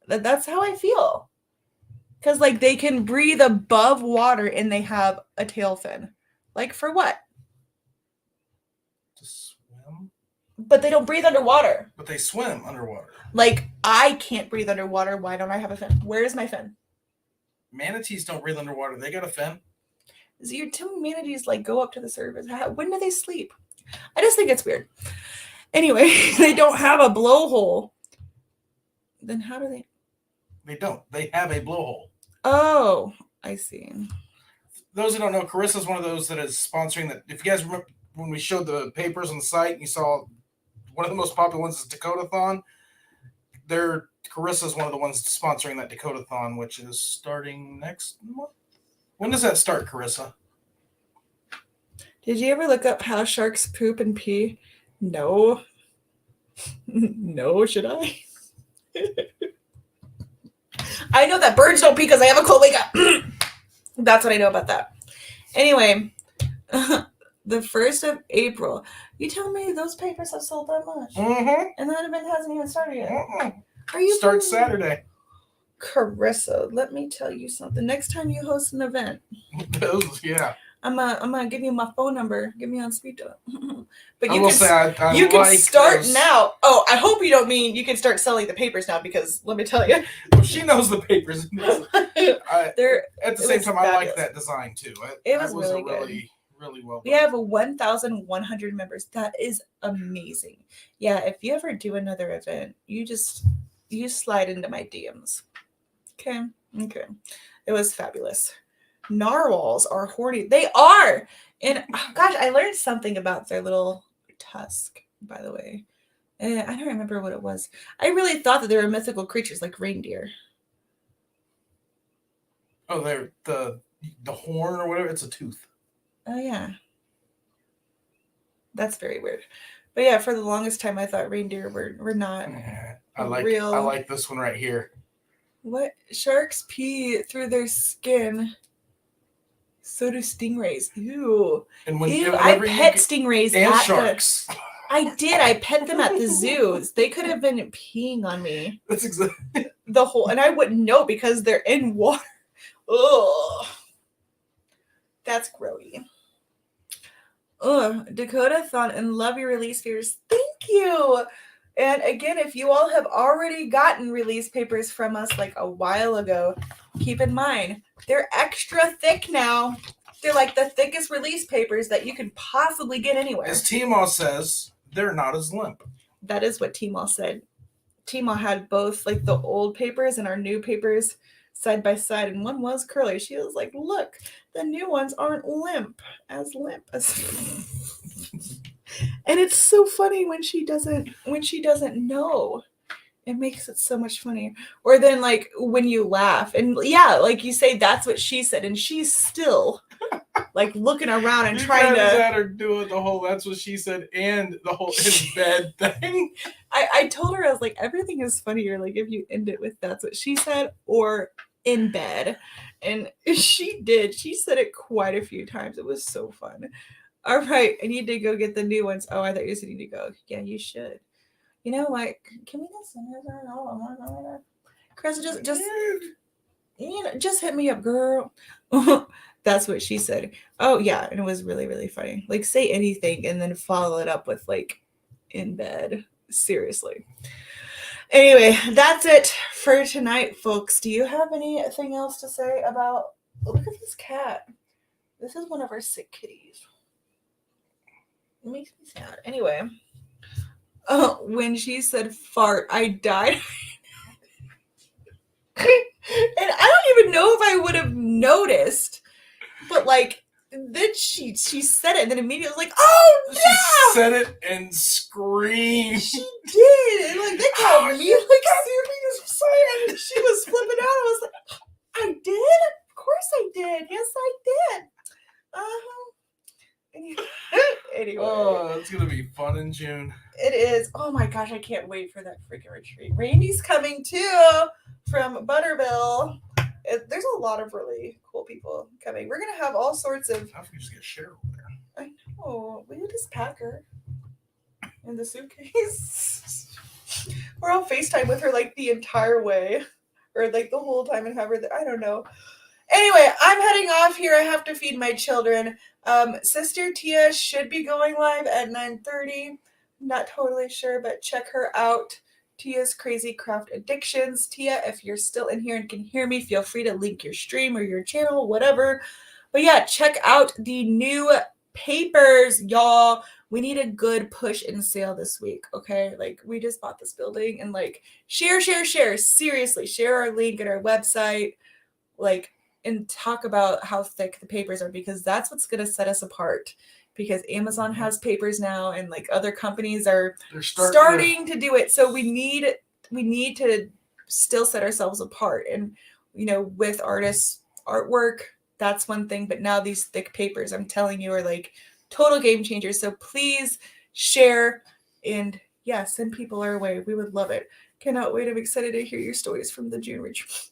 That's how I feel. Because like they can breathe above water and they have a tail fin. Like for what? To swim. But they don't breathe underwater. But they swim underwater. Like I can't breathe underwater. Why don't I have a fin? Where is my fin? Manatees don't breathe underwater. They got a fin. So your two manatees like go up to the surface. When do they sleep? I just think it's weird. Anyway, they don't have a blowhole. Then how do they? They don't. They have a blowhole. Oh, I see. Those who don't know, Carissa is one of those that is sponsoring that. If you guys remember when we showed the papers on the site, you saw one of the most popular ones is Dakota-thon. Carissa is one of the ones sponsoring that Dakota-thon, which is starting next month. When does that start, Carissa? Did you ever look up how sharks poop and pee? No. No, should I? I know that birds don't pee because I have a cloaca. That's what I know about that. Anyway, the 1st of April. You tell me those papers have sold that much? Mm-hmm. And that event hasn't even started yet. Mm-hmm. Are you Starts Saturday. Carissa, let me tell you something. Next time you host an event, Yeah. I'm gonna give you my phone number. Get me on speed dial. But I will say I you can like start those. now. Oh, I hope you don't mean you can start selling the papers now, because let me tell you, Well, she knows the papers. they're At the It same was time, I like fabulous. that design too. It was a really good. really, really well We done. have 1,100 members. That is amazing. Yeah, if you ever do another event, you slide into my DMs. Okay. It was fabulous. Narwhals are horny. They are. And oh gosh, I learned something about their little tusk, by the way. I don't remember what it was. I really thought that they were mythical creatures like reindeer. Oh, they're the horn or whatever. It's a tooth. Oh yeah. That's very weird. But yeah, for the longest time I thought reindeer were not I real. like this one right here. What? Sharks pee through their skin. So do stingrays. Ew. And Ew, I pet stingrays and at sharks. I did. I pet them at the zoos. They could have been peeing on me That's exactly. and I wouldn't know because they're in water. Ugh. That's grody. Ugh. Dakota-thon and love your release papers. Thank you. And again, if you all have already gotten release papers from us like a while ago, keep in mind, they're extra thick now. They're like the thickest release papers that you could possibly get anywhere. As Timo says, they're not as limp. That is what Timo said. Timo had both like the old papers and our new papers side by side, and one was curly. She was like, look, the new ones aren't limp as and it's so funny when she doesn't know. It makes it so much funnier. Or then like when you laugh and yeah, like you say that's what she said, and she's still like looking around and trying to had her doing the whole that's what she said and the whole in bed thing. I told her, I was like, everything is funnier like if you end it with that's what she said or in bed. And she did. She said it quite a few times. It was so fun. All right, I need to go get the new ones. Oh, I thought you said you need to go. Yeah, you should. You know what? Can we get some? Chris, just hit me up, girl. That's what she said. Oh yeah, and it was really, really funny. Like say anything and then follow it up with like in bed. Seriously. Anyway, that's it for tonight, folks. Do you have anything else to say about? Look at this cat. This is one of our sick kitties. It makes me sad. Anyway, when she said fart, I died. And I don't even know if I would have noticed, but like then she said it, and then immediately was like, "Oh no!" She said it and screamed. She did, and like they called me like serious. She was flipping out. I was like, "I did? Of course I did. Yes, I did." Anyway, Oh, it's gonna be fun in June. it is. Oh my gosh, I can't wait for that freaking retreat. Randy's coming too from Butterville. There's a lot of really cool people coming. We're gonna have all sorts of. How if we just get Cheryl there? I know. We could just pack her in the suitcase. Or I'll FaceTime with her like the entire way, or like the whole time, and have her there. I don't know. Anyway, I'm heading off here. I have to feed my children. Sister Tia should be going live at 9:30. Not totally sure, but check her out. Tia's Crazy Craft Addictions. Tia, if you're still in here and can hear me, feel free to link your stream or your channel, whatever. But yeah, check out the new papers, y'all. We need a good push and sale this week, okay? Like, we just bought this building, and like, share. Seriously, share our link at our website. Like, and talk about how thick the papers are, because that's what's going to set us apart. Because Amazon has papers now, and like other companies are starting to do it. So we need to still set ourselves apart. And with artists' artwork, that's one thing. But now these thick papers, I'm telling you, are like total game changers. So please share and send people our way. We would love it. Cannot wait. I'm excited to hear your stories from the June retreat.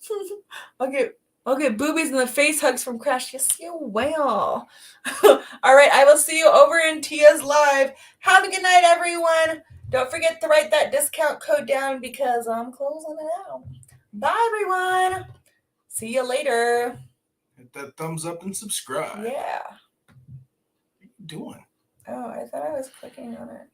I'll get boobies in the face hugs from Crash. Yes, you will. All right, I will see you over in Tia's live. Have a good night, everyone. Don't forget to write that discount code down because I'm closing it out. Bye, everyone. See you later. Hit that thumbs up and subscribe. Yeah. What are you doing? Oh, I thought I was clicking on it.